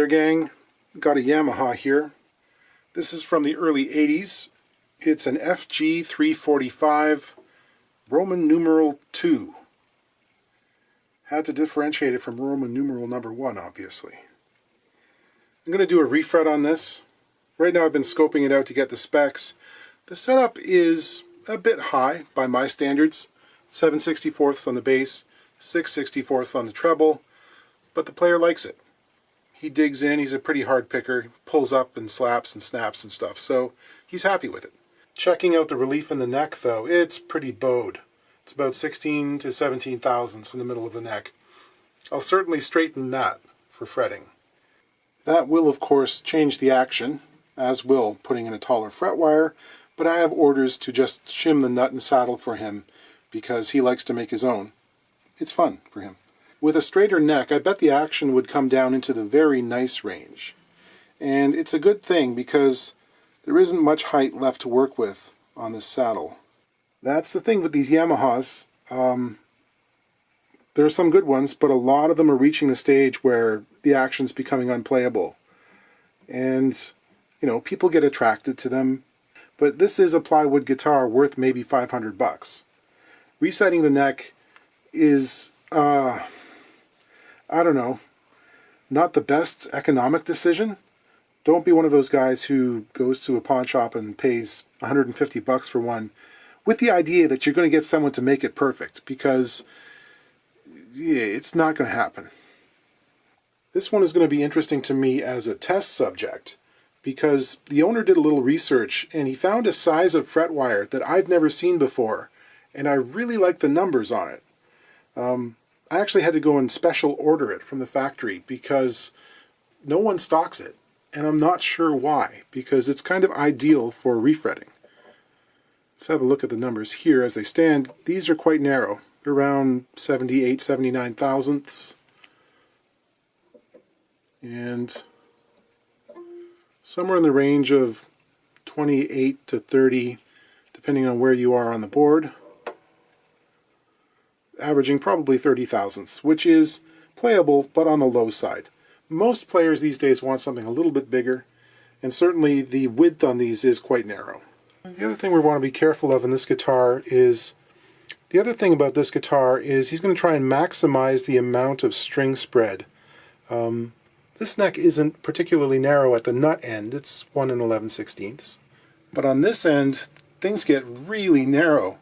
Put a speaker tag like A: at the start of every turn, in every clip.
A: gang. Got a Yamaha here. This is from the early 80s. It's an FG345 Roman numeral 2. Had to differentiate it from Roman numeral number 1, obviously. I'm going to do a refret on this. Right now I've been scoping it out to get the specs. The setup is a bit high by my standards. 7/64ths on the bass, 6/64ths on the treble, but the player likes it. He digs in, he's a pretty hard picker, pulls up and slaps and snaps and stuff, so he's happy with it. Checking out the relief in the neck though, it's pretty bowed. It's about 16 to 17 thousandths in the middle of the neck. I'll certainly straighten that for fretting. That will of course change the action, as will putting in a taller fret wire, but I have orders to just shim the nut and saddle for him because he likes to make his own. It's fun for him. With a straighter neck, I bet the action would come down into the very nice range. And it's a good thing because there isn't much height left to work with on this saddle. That's the thing with these Yamahas. There are some good ones, but a lot of them are reaching the stage where the action's becoming unplayable. And, you know, people get attracted to them. But this is a plywood guitar worth maybe $500. Resetting the neck is, I don't know, not the best economic decision. Don't be one of those guys who goes to a pawn shop and pays $150 for one with the idea that you're going to get someone to make it perfect, because yeah, it's not going to happen. This one is going to be interesting to me as a test subject because the owner did a little research and he found a size of fret wire that I've never seen before, and I really like the numbers on it. I actually had to go and special order it from the factory because no one stocks it, and I'm not sure why, because it's kind of ideal for refretting. Let's have a look at the numbers here as they stand. These are quite narrow. They're around 78, 79 thousandths. And somewhere in the range of 28 to 30, depending on where you are on the board. Averaging probably 30 thousandths, which is playable, but on the low side. Most players these days want something a little bit bigger, and certainly the width on these is quite narrow. The other thing we want to be careful of in this guitar is, he's going to try and maximize the amount of string spread. This neck isn't particularly narrow at the nut end, it's 1 11/16. But on this end, things get really narrow.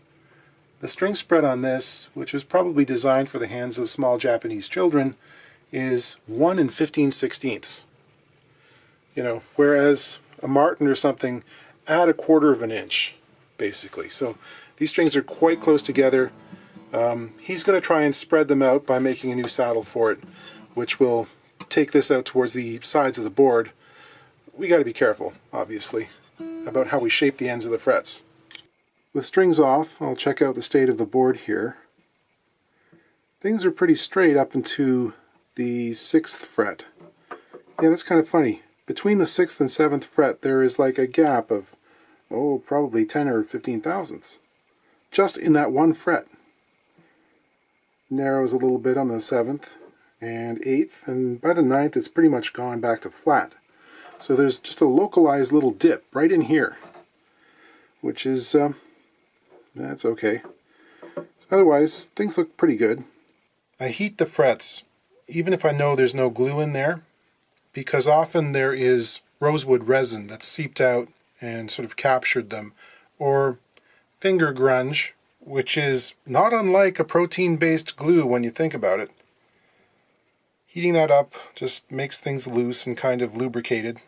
A: The string spread on this, which was probably designed for the hands of small Japanese children, is 1 15/16. You know, whereas a Martin or something add 1/4 of an inch, basically. So these strings are quite close together. He's going to try and spread them out by making a new saddle for it, which will take this out towards the sides of the board. We got to be careful, obviously, about how we shape the ends of the frets. With strings off, I'll check out the state of the board here. Things are pretty straight up into the 6th fret. Yeah, that's kind of funny. Between the 6th and 7th fret there is like a gap of, oh, probably 10 or 15 thousandths. Just in that one fret. Narrows a little bit on the 7th and 8th, and by the 9th it's pretty much gone back to flat. So there's just a localized little dip right in here, which is, that's okay. Otherwise, things look pretty good. I heat the frets, even if I know there's no glue in there, because often there is rosewood resin that's seeped out and sort of captured them, or finger grunge, which is not unlike a protein-based glue when you think about it. Heating that up just makes things loose and kind of lubricated.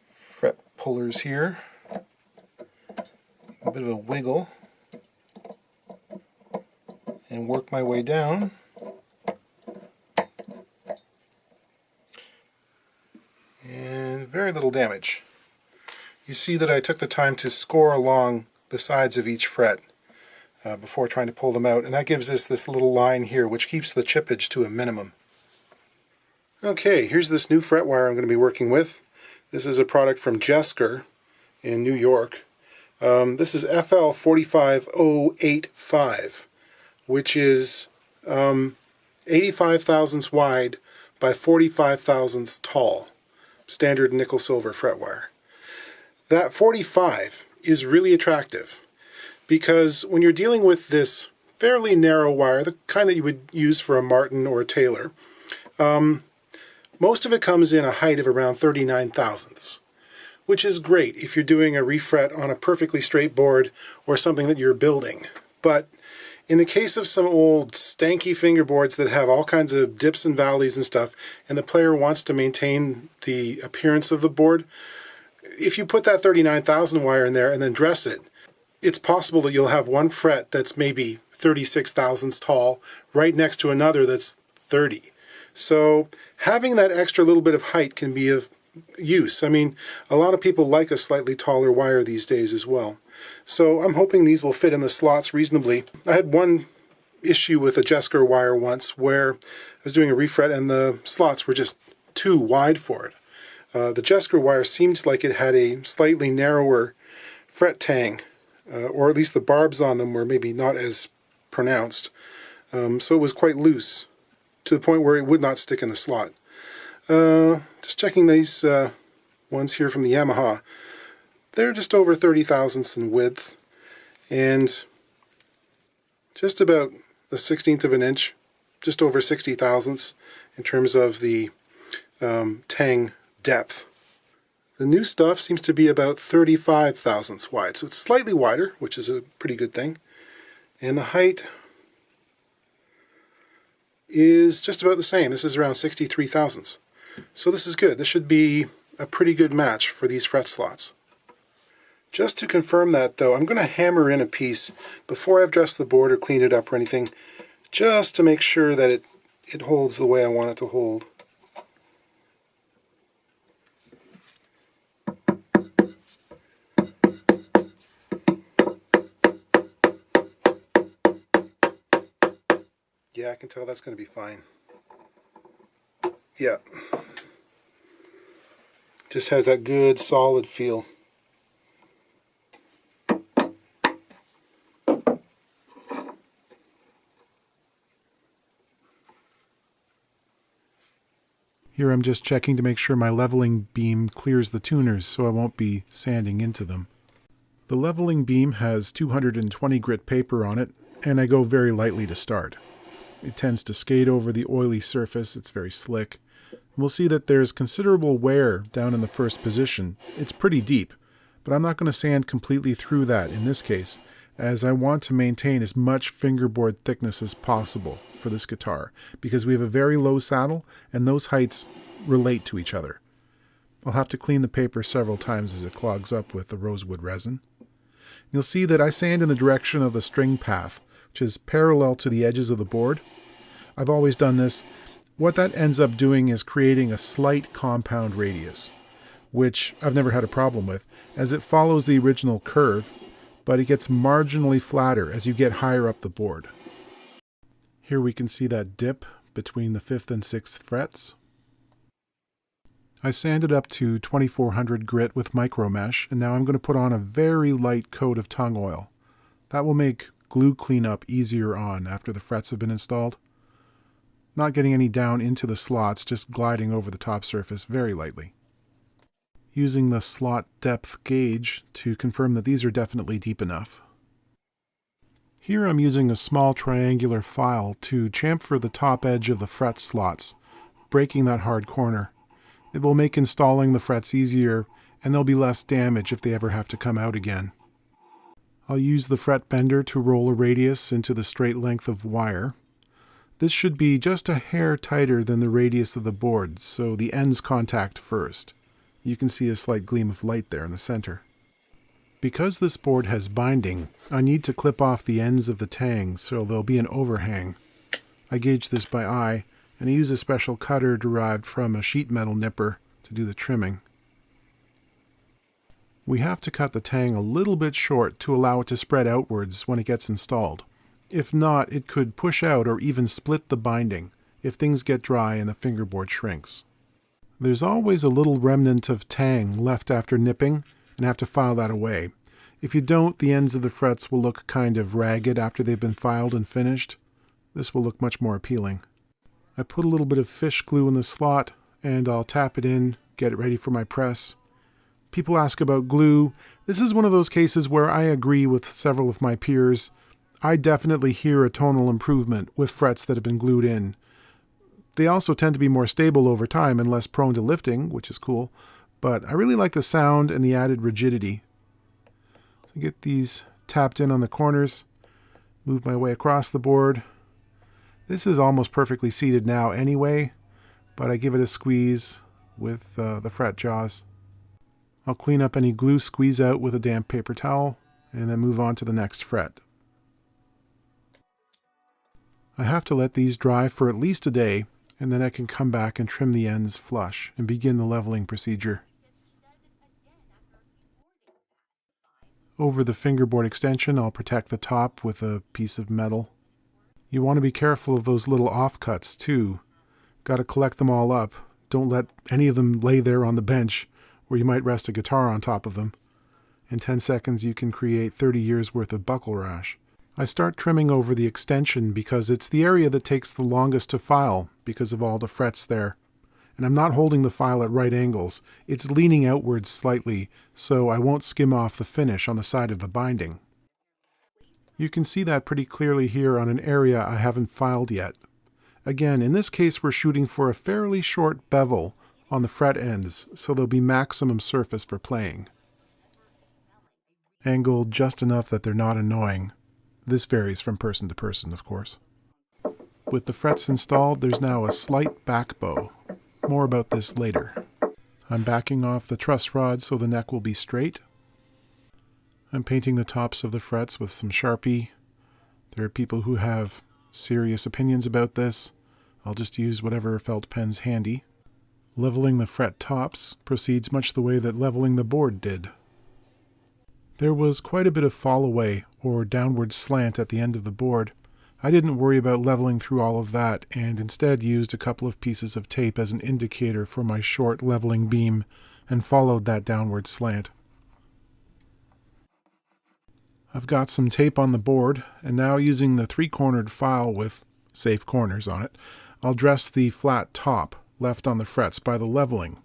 A: Fret pullers here. A bit of a wiggle. And work my way down. And very little damage. You see that I took the time to score along the sides of each fret before trying to pull them out, and that gives us this little line here which keeps the chippage to a minimum. Okay, here's this new fret wire I'm going to be working with. This is a product from Jesker in New York. This is FL45085. which is 85 thousandths wide by 45 thousandths tall, standard nickel-silver fret wire. That 45 is really attractive because when you're dealing with this fairly narrow wire, the kind that you would use for a Martin or a Taylor, most of it comes in a height of around 39 thousandths, which is great if you're doing a refret on a perfectly straight board or something that you're building. But in the case of some old stanky fingerboards that have all kinds of dips and valleys and stuff, and the player wants to maintain the appearance of the board, if you put that 39,000 wire in there and then dress it, it's possible that you'll have one fret that's maybe 36 thousandths tall right next to another that's 30. So having that extra little bit of height can be of use. I mean, a lot of people like a slightly taller wire these days as well. So I'm hoping these will fit in the slots reasonably. I had one issue with a Jesker wire once where I was doing a refret and the slots were just too wide for it. The Jesker wire seemed like it had a slightly narrower fret tang, or at least the barbs on them were maybe not as pronounced. So it was quite loose, to the point where it would not stick in the slot. Just checking these ones here from the Yamaha. They're just over 30 thousandths in width, and just about a 1/16 of an inch, just over 60 thousandths in terms of the tang depth. The new stuff seems to be about 35 thousandths wide, so it's slightly wider, which is a pretty good thing. And the height is just about the same. This is around 63 thousandths. So this is good. This should be a pretty good match for these fret slots. Just to confirm that though, I'm going to hammer in a piece before I've dressed the board or cleaned it up or anything, just to make sure that it holds the way I want it to hold. Yeah, I can tell that's going to be fine. Yeah. Just has that good solid feel. Here I'm just checking to make sure my leveling beam clears the tuners so I won't be sanding into them. The leveling beam has 220 grit paper on it, and I go very lightly to start. It tends to skate over the oily surface. It's very slick. We'll see that there's considerable wear down in the first position. It's pretty deep, but I'm not going to sand completely through that in this case, as I want to maintain as much fingerboard thickness as possible for this guitar, because we have a very low saddle and those heights relate to each other. I'll have to clean the paper several times as it clogs up with the rosewood resin. You'll see that I sand in the direction of the string path, which is parallel to the edges of the board. I've always done this. What that ends up doing is creating a slight compound radius, which I've never had a problem with, as it follows the original curve, but it gets marginally flatter as you get higher up the board. Here we can see that dip between the 5th and 6th frets. I sanded up to 2400 grit with micro mesh, and now I'm going to put on a very light coat of tung oil. That will make glue cleanup easier on after the frets have been installed. Not getting any down into the slots, just gliding over the top surface very lightly. Using the slot depth gauge to confirm that these are definitely deep enough. Here I'm using a small triangular file to chamfer the top edge of the fret slots, breaking that hard corner. It will make installing the frets easier, and there'll be less damage if they ever have to come out again. I'll use the fret bender to roll a radius into the straight length of wire. This should be just a hair tighter than the radius of the board, so the ends contact first. You can see a slight gleam of light there in the center. Because this board has binding, I need to clip off the ends of the tang so there'll be an overhang. I gauge this by eye, and I use a special cutter derived from a sheet metal nipper to do the trimming. We have to cut the tang a little bit short to allow it to spread outwards when it gets installed. If not, it could push out or even split the binding if things get dry and the fingerboard shrinks. There's always a little remnant of tang left after nipping, and have to file that away. If you don't, the ends of the frets will look kind of ragged after they've been filed and finished. this will look much more appealing. I put a little bit of fish glue in the slot and I'll tap it in, get it ready for my press. People ask about glue. This is one of those cases where I agree with several of my peers. I definitely hear a tonal improvement with frets that have been glued in. They also tend to be more stable over time and less prone to lifting, which is cool, but I really like the sound and the added rigidity. So get these tapped in on the corners, move my way across the board. This is almost perfectly seated now anyway, but I give it a squeeze with the fret jaws. I'll clean up any glue squeeze out with a damp paper towel and then move on to the next fret. I have to let these dry for at least a day, and then I can come back and trim the ends flush and begin the leveling procedure. Over the fingerboard extension, I'll protect the top with a piece of metal. You want to be careful of those little offcuts too. Got to collect them all up. Don't let any of them lay there on the bench where you might rest a guitar on top of them. In 10 seconds you can create 30 years worth of buckle rash. I start trimming over the extension because it's the area that takes the longest to file because of all the frets there. And I'm not holding the file at right angles. It's leaning outwards slightly, so I won't skim off the finish on the side of the binding. You can see that pretty clearly here on an area I haven't filed yet. Again, in this case we're shooting for a fairly short bevel on the fret ends, so there'll be maximum surface for playing. Angled just enough that they're not annoying. This varies from person to person, of course. With the frets installed, there's now a slight back bow. More about this later. I'm backing off the truss rod so the neck will be straight. I'm painting the tops of the frets with some Sharpie. There are people who have serious opinions about this. I'll just use whatever felt pen's handy. Leveling the fret tops proceeds much the way that leveling the board did. There was quite a bit of fall away or downward slant at the end of the board. I didn't worry about leveling through all of that and instead used a couple of pieces of tape as an indicator for my short leveling beam and followed that downward slant. I've got some tape on the board, and now using the 3-cornered file with safe corners on it, I'll dress the flat top left on the frets by the leveling.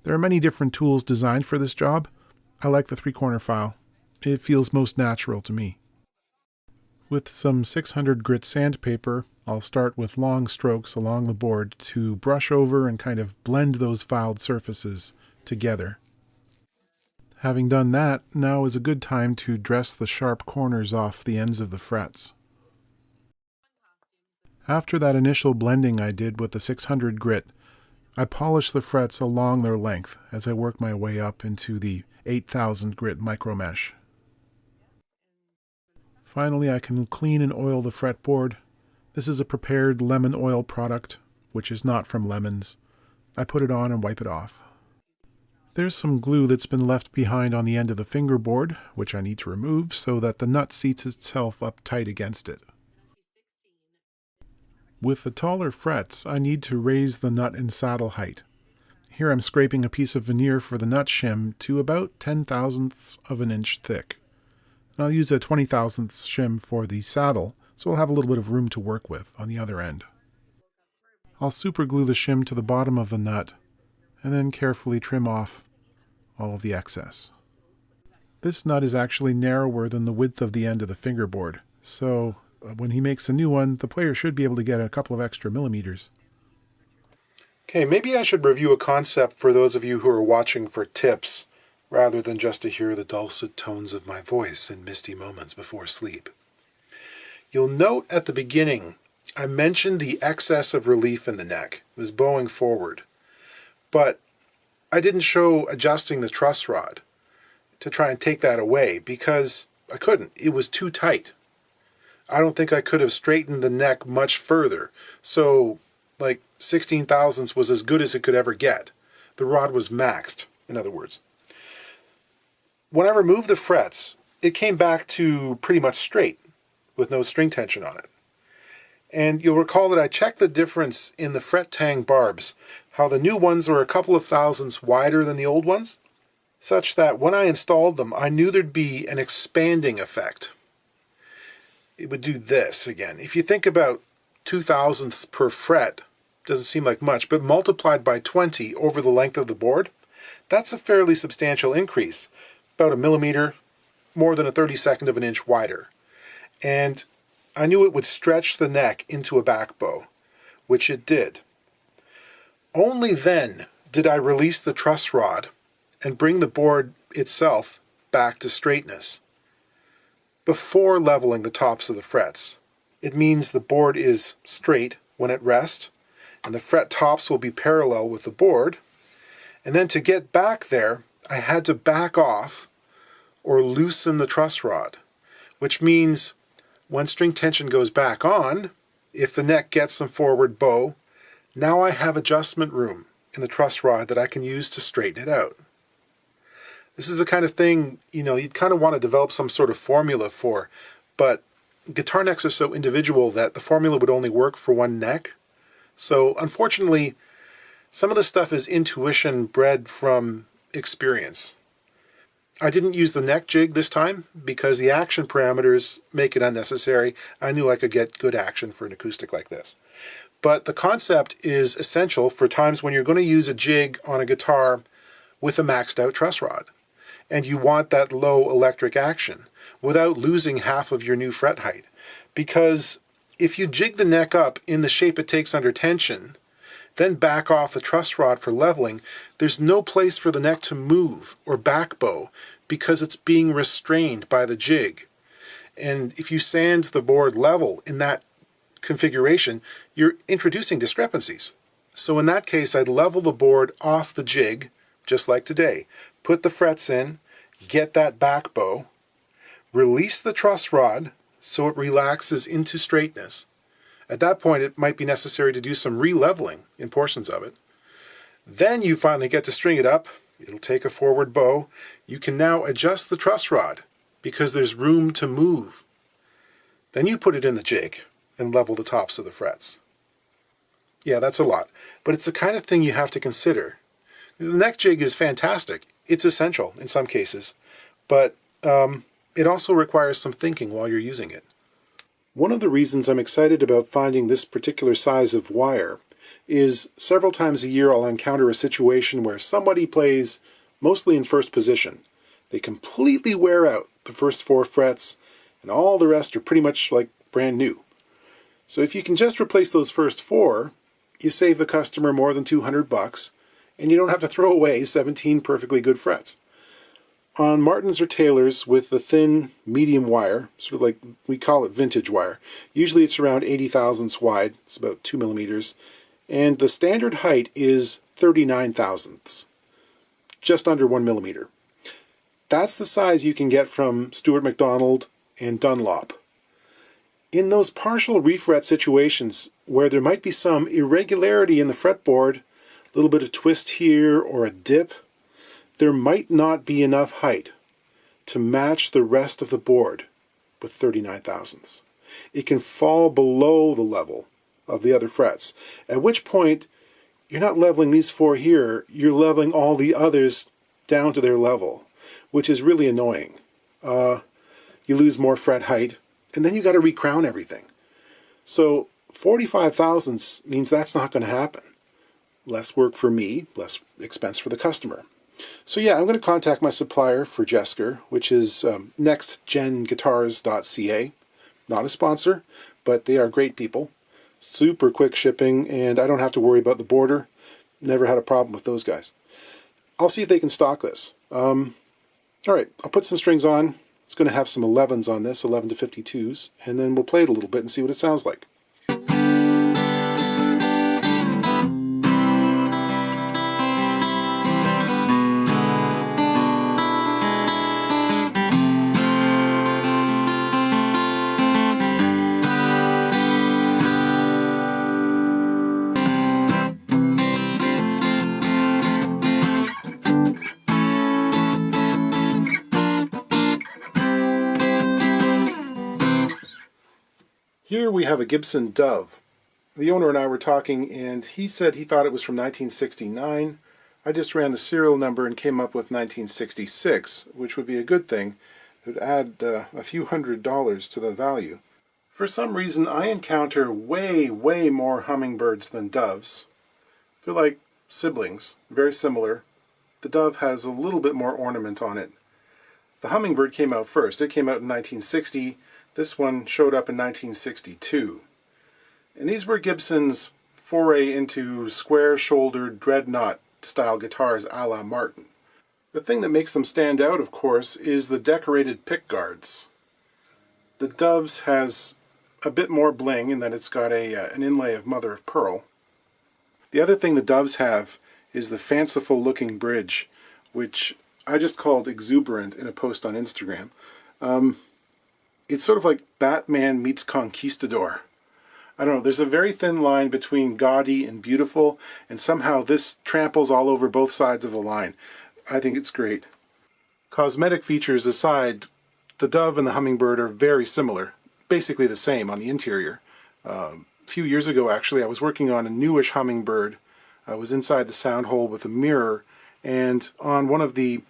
A: There are many different tools designed for this job. I like the 3-corner file. It feels most natural to me. With some 600 grit sandpaper, I'll start with long strokes along the board to brush over and kind of blend those filed surfaces together. Having done that, now is a good time to dress the sharp corners off the ends of the frets. After that initial blending I did with the 600 grit, I polish the frets along their length as I work my way up into the 8000 grit micromesh. Finally, I can clean and oil the fretboard. This is a prepared lemon oil product, which is not from lemons. I put it on and wipe it off. There's some glue that's been left behind on the end of the fingerboard, which I need to remove so that the nut seats itself up tight against it. With the taller frets, I need to raise the nut and saddle height. Here I'm scraping a piece of veneer for the nut shim to about 10/1000ths of an inch thick. And I'll use a 20/1000ths shim for the saddle, so I'll have a little bit of room to work with on the other end. I'll super glue the shim to the bottom of the nut, and then carefully trim off all of the excess. This nut is actually narrower than the width of the end of the fingerboard, so when he makes a new one, the player should be able to get a couple of extra millimeters. Okay, maybe I should review a concept for those of you who are watching for tips, rather than just to hear the dulcet tones of my voice in misty moments before sleep. You'll note at the beginning, I mentioned the excess of relief in the neck. It was bowing forward. But I didn't show adjusting the truss rod to try and take that away because I couldn't. It was too tight. I don't think I could have straightened the neck much further. So, like 16/1000ths was as good as it could ever get. The rod was maxed, in other words. When I removed the frets, it came back to pretty much straight with no string tension on it. And you'll recall that I checked the difference in the fret tang barbs, how the new ones were a couple of thousandths wider than the old ones, such that when I installed them, I knew there'd be an expanding effect. It would do this again. If you think about 0.02 per fret, doesn't seem like much, but multiplied by 20 over the length of the board, that's a fairly substantial increase, about a millimeter, more than a 32nd of an inch wider. And I knew it would stretch the neck into a back bow, which it did. Only then did I release the truss rod and bring the board itself back to straightness before leveling the tops of the frets. It means the board is straight when at rest, and the fret tops will be parallel with the board. And then to get back there, I had to back off or loosen the truss rod, which means when string tension goes back on, if the neck gets some forward bow, now I have adjustment room in the truss rod that I can use to straighten it out. This is the kind of thing, you'd kind of want to develop some sort of formula for, but guitar necks are so individual that the formula would only work for one neck. So unfortunately, some of the stuff is intuition bred from experience. I didn't use the neck jig this time because the action parameters make it unnecessary. I knew I could get good action for an acoustic like this. But the concept is essential for times when you're going to use a jig on a guitar with a maxed out truss rod. And you want that low electric action without losing half of your new fret height. Because if you jig the neck up in the shape it takes under tension, then back off the truss rod for leveling, there's no place for the neck to move or back bow because it's being restrained by the jig. And if you sand the board level in that configuration, you're introducing discrepancies. So in that case, I'd level the board off the jig, just like today. Put the frets in, get that back bow, release the truss rod so it relaxes into straightness. At that point, it might be necessary to do some re-leveling in portions of it. Then you finally get to string it up. It'll take a forward bow. You can now adjust the truss rod because there's room to move. Then you put it in the jig and level the tops of the frets. Yeah, that's a lot, but it's the kind of thing you have to consider. The neck jig is fantastic. It's essential in some cases, but it also requires some thinking while you're using it. One of the reasons I'm excited about finding this particular size of wire is several times a year I'll encounter a situation where somebody plays mostly in first position. They completely wear out the first 4 frets and all the rest are pretty much like brand new. So if you can just replace those first 4, you save the customer more than $200 and you don't have to throw away 17 perfectly good frets. On Martins or Taylors with the thin medium wire, sort of like we call it vintage wire, usually it's around 80 thousandths wide, it's about 2 millimeters, and the standard height is 39 thousandths, just under 1 millimeter. That's the size you can get from Stuart McDonald and Dunlop. In those partial refret situations where there might be some irregularity in the fretboard, a little bit of twist here or a dip, there might not be enough height to match the rest of the board with 39 thousandths. It can fall below the level of the other frets, at which point you're not leveling these 4 here, you're leveling all the others down to their level, which is really annoying. You lose more fret height, and then you got to recrown everything. So 45 thousandths means that's not going to happen. Less work for me, less expense for the customer. So yeah, I'm going to contact my supplier for Jesker, which is nextgenguitars.ca. Not a sponsor, but they are great people. Super quick shipping, and I don't have to worry about the border. Never had a problem with those guys. I'll see if they can stock this. All right, I'll put some strings on. It's going to have some 11s on this, 11 to 52s, and then we'll play it a little bit and see what it sounds like. Here we have a Gibson Dove. The owner and I were talking and he said he thought it was from 1969. I just ran the serial number and came up with 1966, which would be a good thing. It would add a few $100s to the value. For some reason, I encounter way more hummingbirds than doves. They're like siblings, very similar. The dove has a little bit more ornament on it. The hummingbird came out first. It came out in 1960. This one showed up in 1962. And these were Gibson's foray into square-shouldered dreadnought style guitars a la Martin. The thing that makes them stand out, of course, is the decorated pickguards. The Dove's has a bit more bling in that it's got an inlay of mother of pearl. The other thing the Doves have is the fanciful looking bridge, which I just called exuberant in a post on Instagram. It's sort of like Batman meets Conquistador. I don't know, there's a very thin line between gaudy and beautiful, and somehow this tramples all over both sides of the line. I think it's great. Cosmetic features aside, the Dove and the Hummingbird are very similar, basically the same on the interior. A few years ago, actually, I was working on a newish Hummingbird. I was inside the sound hole with a mirror, and on one of the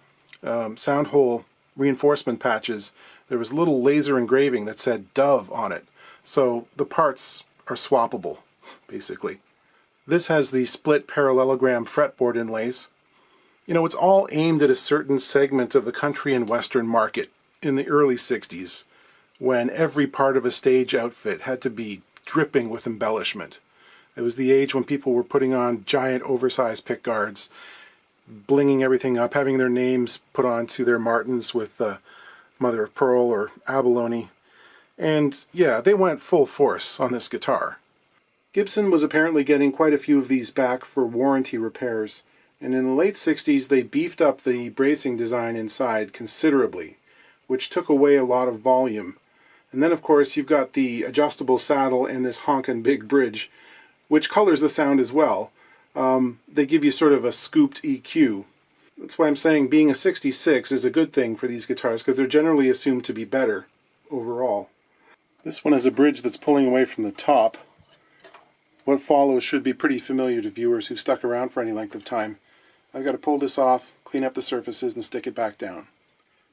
A: sound hole reinforcement patches, there was a little laser engraving that said Dove on it. So the parts are swappable, basically. This has the split parallelogram fretboard inlays. You know, it's all aimed at a certain segment of the country and western market in the early 60s, when every part of a stage outfit had to be dripping with embellishment. It was the age when people were putting on giant oversized pickguards, blinging everything up, having their names put onto their Martins with mother of pearl or abalone. And yeah, they went full force on this guitar. Gibson was apparently getting quite a few of these back for warranty repairs, and in the late 60s they beefed up the bracing design inside considerably, which took away a lot of volume. And then of course you've got the adjustable saddle and this honkin' big bridge, which colors the sound as well. They give you sort of a scooped EQ. That's why I'm saying being a 66 is a good thing for these guitars, because they're generally assumed to be better overall. This one has a bridge that's pulling away from the top. What follows should be pretty familiar to viewers who've stuck around for any length of time. I've got to pull this off, clean up the surfaces, and stick it back down.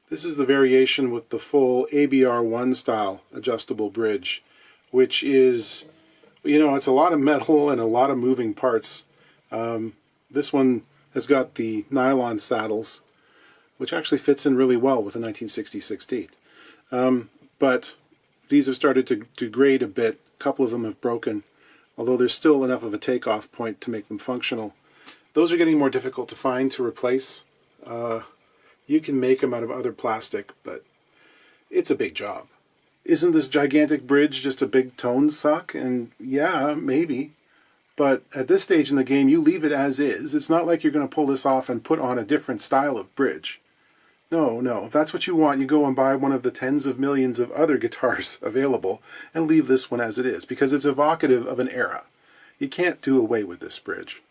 A: This is the variation with the full ABR1 style adjustable bridge, which is, you know, it's a lot of metal and a lot of moving parts. This one has got the nylon saddles, which actually fits in really well with a 1966 date. But these have started to degrade a bit. A couple of them have broken, although there's still enough of a takeoff point to make them functional. Those are getting more difficult to find to replace. You can make them out of other plastic, but it's a big job. Isn't this gigantic bridge just a big tone suck? And yeah, maybe. But at this stage in the game, you leave it as is. It's not like you're going to pull this off and put on a different style of bridge. No. If that's what you want, you go and buy one of the tens of millions of other guitars available and leave this one as it is, because it's evocative of an era. You can't do away with this bridge.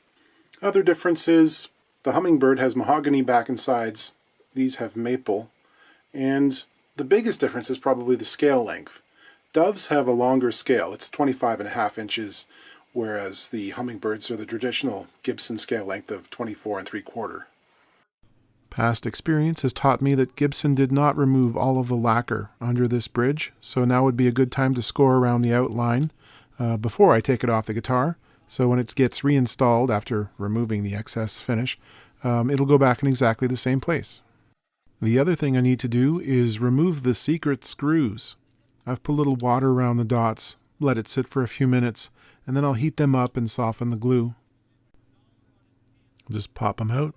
A: Other differences, the Hummingbird has mahogany back and sides. These have maple. And the biggest difference is probably the scale length. Doves have a longer scale. It's 25.5 inches, whereas the Hummingbirds are the traditional Gibson scale length of 24 3/4. Past experience has taught me that Gibson did not remove all of the lacquer under this bridge, so now would be a good time to score around the outline before I take it off the guitar. So when it gets reinstalled after removing the excess finish, it'll go back in exactly the same place. The other thing I need to do is remove the secret screws. I've put a little water around the dots, let it sit for a few minutes, and then I'll heat them up and soften the glue. Just pop them out.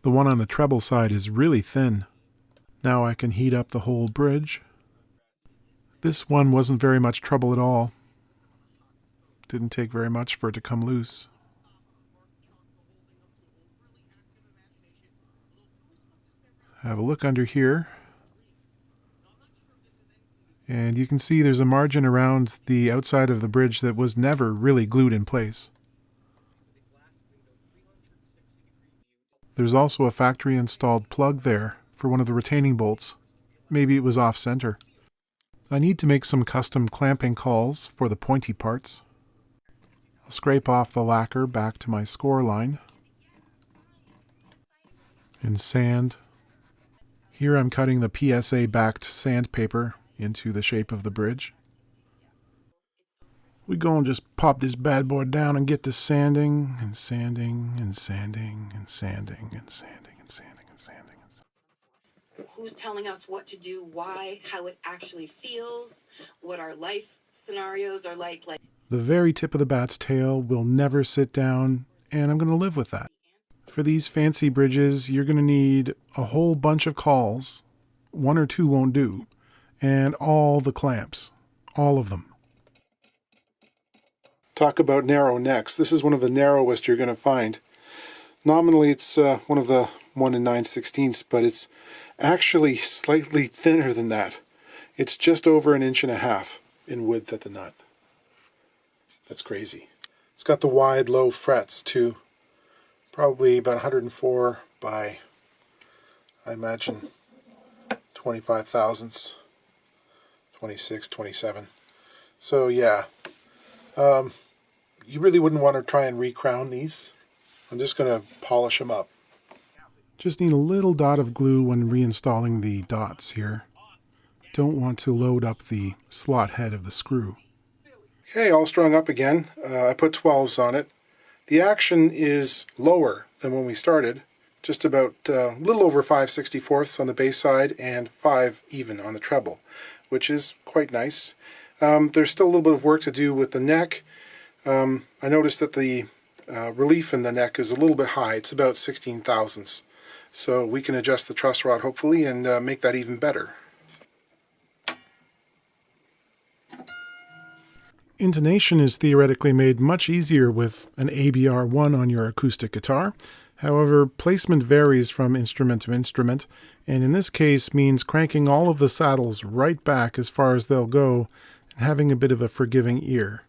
A: The one on the treble side is really thin. Now I can heat up the whole bridge. This one wasn't very much trouble at all. Didn't take very much for it to come loose. Have a look under here. And you can see there's a margin around the outside of the bridge that was never really glued in place. There's also a factory installed plug there for one of the retaining bolts. Maybe it was off center. I need to make some custom clamping calls for the pointy parts. I'll scrape off the lacquer back to my score line and sand. Here I'm cutting the PSA backed sandpaper into the shape of the bridge. We go and just pop this bad boy down and get to sanding and sanding and sanding and sanding and sanding and sanding and sanding.
B: Who's telling us what to do, why, how it actually feels, what our life scenarios are like.
A: The very tip of the bat's tail will never sit down, and I'm going to live with that. For these fancy bridges, you're going to need a whole bunch of cauls. 1 or 2 won't do. And all the clamps. All of them. Talk about narrow necks. This is one of the narrowest you're going to find. Nominally, it's one of the 1 9/16, but it's actually slightly thinner than that. It's just over 1.5 inches in width at the nut. That's crazy. It's got the wide, low frets too. Probably about 104 by, I imagine, 25 thousandths, 26, 27. So yeah, you really wouldn't want to try and recrown these. I'm just going to polish them up. Just need a little dot of glue when reinstalling the dots here. Don't want to load up the slot head of the screw. Okay, all strung up again. I put 12s on it. The action is lower than when we started, just about a little over 5/64 on the bass side and 5 even on the treble, which is quite nice. There's still a little bit of work to do with the neck. I noticed that the relief in the neck is a little bit high. It's about 16 thousandths. So we can adjust the truss rod hopefully and make that even better. Intonation is theoretically made much easier with an ABR1 on your acoustic guitar. However, placement varies from instrument to instrument, and in this case means cranking all of the saddles right back as far as they'll go and having a bit of a forgiving ear.